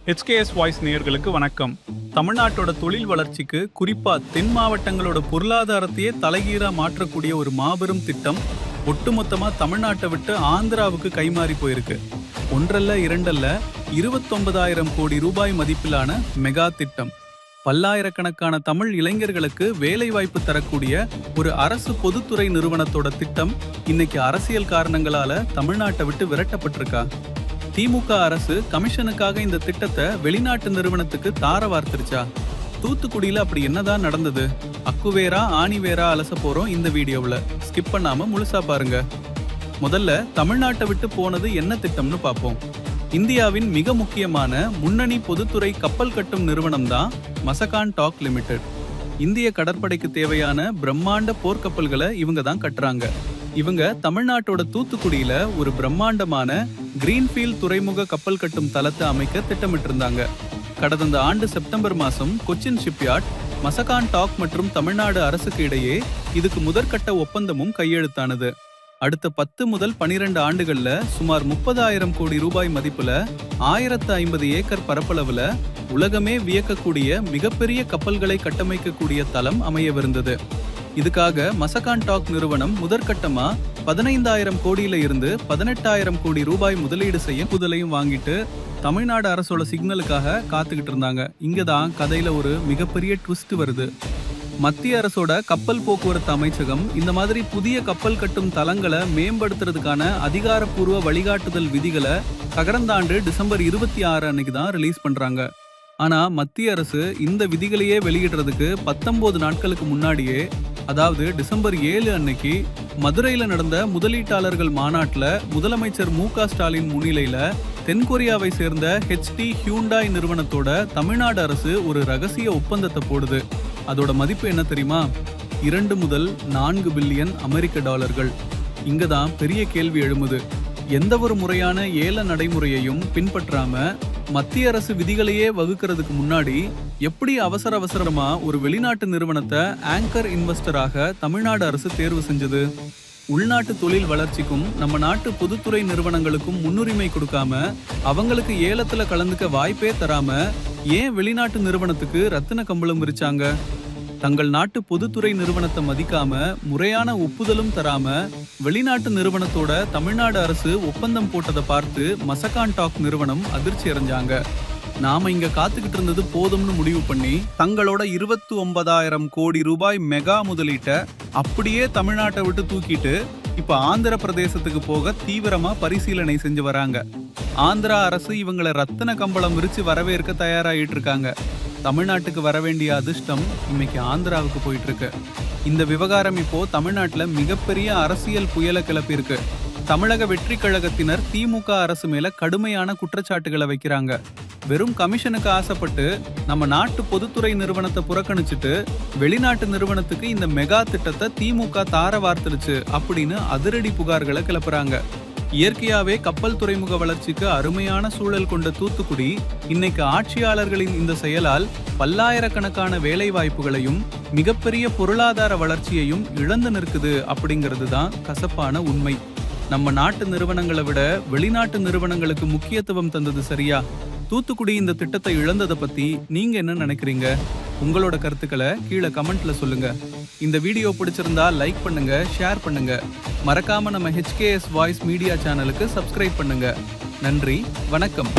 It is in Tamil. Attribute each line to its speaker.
Speaker 1: HKS வாய்ஸ் நேயர்களுக்கு வணக்கம். தமிழ்நாட்டோட தொழில் வளர்ச்சிக்கு, குறிப்பா தென் மாவட்டங்களோட பொருளாதாரத்தையே தலைகீழா மாற்றக்கூடிய ஒரு மாபெரும் திட்டம் ஒட்டுமொத்தமா தமிழ்நாட்டை விட்டு ஆந்திராவுக்கு கைமாறி போயிருக்கு. ஒன்றல்ல இரண்டல்ல 29,000 கோடி ரூபாய் மதிப்பிலான மெகா திட்டம். பல்லாயிரக்கணக்கான தமிழ் இளைஞர்களுக்கு வேலைவாய்ப்பு தரக்கூடிய ஒரு அரசு பொதுத்துறை நிறுவனத்தோட திட்டம் இன்னைக்கு அரசியல் காரணங்களால தமிழ்நாட்டை விட்டு விரட்டப்பட்டிருக்கா? திமுக அரசு கமிஷனுக்காக இந்த திட்டத்தை வெளிநாட்டு நிறுவனத்துக்கு தார வார்த்திருச்சா? தூத்துக்குடியில அப்படி என்னதான் நடந்தது? அக்குவேரா ஆணிவேரா அலச போறோம் இந்த வீடியோவில். ஸ்கிப் பண்ணாம முழுசா பாருங்க. முதல்ல தமிழ்நாட்டை விட்டு போனது என்ன திட்டம்னு பார்ப்போம். இந்தியாவின் மிக முக்கியமான முன்னணி பொதுத்துறை கப்பல் கட்டும் நிறுவனம் தான் மசகான் டாக் லிமிடெட். இந்திய கடற்படைக்கு தேவையான பிரம்மாண்ட போர்க்கப்பல்களை இவங்க தான் கட்டுறாங்க. இவங்க தமிழ்நாட்டோட தூத்துக்குடியில ஒரு பிரம்மாண்டமான கிரீன்ஃபீல்ட் துறைமுக கப்பல் கட்டும் தளத்தை அமைக்க திட்டமிட்டிருந்தாங்க. கடந்த ஆண்டு செப்டம்பர் மாசம் கொச்சின் ஷிப்யார்ட், மசகான் டாக் மற்றும் தமிழ்நாடு அரசுக்கு இடையே இதுக்கு முதற்கட்ட ஒப்பந்தமும் கையெழுத்தானது. அடுத்த 10 முதல் 12 ஆண்டுகள்ல சுமார் 30,000 கோடி ரூபாய் மதிப்புல 1050 ஏக்கர் பரப்பளவுல உலகமே வியக்கக்கூடிய மிகப்பெரிய கப்பல்களை கட்டமைக்கக்கூடிய தளம் அமையவிருந்தது. இதுக்காக மசகான் டாக் நிறுவனம் முதற்கட்டமா 15,000 கோடியில இருந்து 18,000 கோடி ரூபாய் முதலீடு செய்ய முதலையும் வாங்கிட்டு தமிழ்நாடு அரசோட சிக்னலுக்காக காத்துக்கிட்டு இருந்தாங்க. இங்கதான் கதையில ஒரு மிகப்பெரிய ட்விஸ்ட் வருது. மத்திய அரசோட கப்பல் போக்குவரத்து அமைச்சகம் இந்த மாதிரி புதிய கப்பல் கட்டும் தளங்களை மேம்படுத்துறதுக்கான அதிகாரப்பூர்வ வழிகாட்டுதல் விதிகளை கடந்த ஆண்டு டிசம்பர் 26 அன்னைக்கு தான் ரிலீஸ் பண்றாங்க. ஆனா மத்திய அரசு இந்த விதிகளையே வெளியிடுறதுக்கு 19 நாட்களுக்கு முன்னாடியே, அதாவது டிசம்பர் 7 அன்னைக்கு மதுரையில நடந்த முதலீட்டாளர்கள் மாநாட்டுல முதலமைச்சர் மு.க. ஸ்டாலின் முன்னிலையில தென்கொரியாவை சேர்ந்த HD ஹியூண்டாய் நிறுவனத்தோட தமிழ்நாடு அரசு ஒரு ரகசிய ஒப்பந்தத்தை போடுது. அதோட மதிப்பு என்ன தெரியுமா? 2 முதல் 4 பில்லியன் அமெரிக்க டாலர்கள். இங்கதான் பெரிய கேள்வி எழுமுது. எந்த ஒரு முறையான ஏல நடைமுறையையும் பின்பற்றாம மத்திய அரசு விதிகளையே வகுக்கிறதுக்கு முன்னாடி எப்படி அவசரமா ஒரு வெளிநாட்டு நிறுவனத்தை ஆங்கர் இன்வெஸ்டராக தமிழ்நாடு அரசு தேர்வு செஞ்சது? உள்நாட்டு தொழில் வளர்ச்சிக்கும் நம்ம நாட்டு பொதுத்துறை நிறுவனங்களுக்கும் முன்னுரிமை கொடுக்காம, அவங்களுக்கு ஏலத்துல கலந்துக்க வாய்ப்பே தராம ஏன் வெளிநாட்டு நிறுவனத்துக்கு ரத்தின கம்பளம் விரிச்சாங்க? தங்கள் நாட்டு பொதுத்துறை நிறுவனத்தை மதிக்காம, முறையான ஒப்புதலும் தராம வெளிநாட்டு நிறுவனத்தோட தமிழ்நாடு அரசு ஒப்பந்தம் போட்டதை பார்த்து மசகான் டாக் நிறுவனம் அதிர்ச்சி அடைஞ்சாங்க. நாம இங்க காத்துக்கிட்டு இருந்தது போதும்னு முடிவு பண்ணி தங்களோட 29,000 கோடி ரூபாய் மெகா முதலீட்டை அப்படியே தமிழ்நாட்டை விட்டு தூக்கிட்டு இப்ப ஆந்திர பிரதேசத்துக்கு போக தீவிரமா பரிசீலனை செஞ்சு வராங்க. ஆந்திரா அரசு இவங்களை ரத்தின கம்பளம் விரிச்சு வரவேற்க தயாராகிட்டு இருக்காங்க. தமிழ்நாட்டுக்கு வர வேண்டிய அதிர்ஷ்டம் இன்னைக்கு ஆந்திராவுக்கு போயிட்டு இருக்கு. இந்த விவகாரம் இப்போ தமிழ்நாட்டுல மிகப்பெரிய அரசியல் புயலை கிளப்பியிருக்கு. தமிழக வெற்றி கழகத்தினர் திமுக அரசு மேல கடுமையான குற்றச்சாட்டுகளை வைக்கிறாங்க. வெறும் கமிஷனுக்கு ஆசைப்பட்டு நம்ம நாட்டு பொதுத்துறை நிறுவனத்தை புறக்கணிச்சுட்டு வெளிநாட்டு நிறுவனத்துக்கு இந்த மெகா திட்டத்தை திமுக தார வார்த்துருச்சு அப்படின்னு அதிரடி புகார்களை கிளப்புறாங்க. இயற்கையாவே கப்பல் துறைமுக வளர்ச்சிக்கு அருமையான சூழல் கொண்ட தூத்துக்குடி இன்னைக்கு ஆட்சியாளர்களின் இந்த செயலால் பல்லாயிரக்கணக்கான வேலை வாய்ப்புகளையும் மிகப்பெரிய பொருளாதார வளர்ச்சியையும் இழந்து நிற்குது அப்படிங்கிறது தான் கசப்பான உண்மை. நம்ம நாட்டு நிறுவனங்களை விட வெளிநாட்டு நிறுவனங்களுக்கு முக்கியத்துவம் தந்தது சரியா? தூத்துக்குடி இந்த திட்டத்தை இழந்ததை பத்தி நீங்க என்ன நினைக்கிறீங்க? உங்களோட கருத்துக்களை கீழே கமெண்ட்ல சொல்லுங்க. இந்த வீடியோ பிடிச்சிருந்தா லைக் பண்ணுங்க, ஷேர் பண்ணுங்க. மறக்காம நம்ம HKS வாய்ஸ் மீடியா சேனலுக்கு சப்ஸ்கிரைப் பண்ணுங்க. நன்றி, வணக்கம்.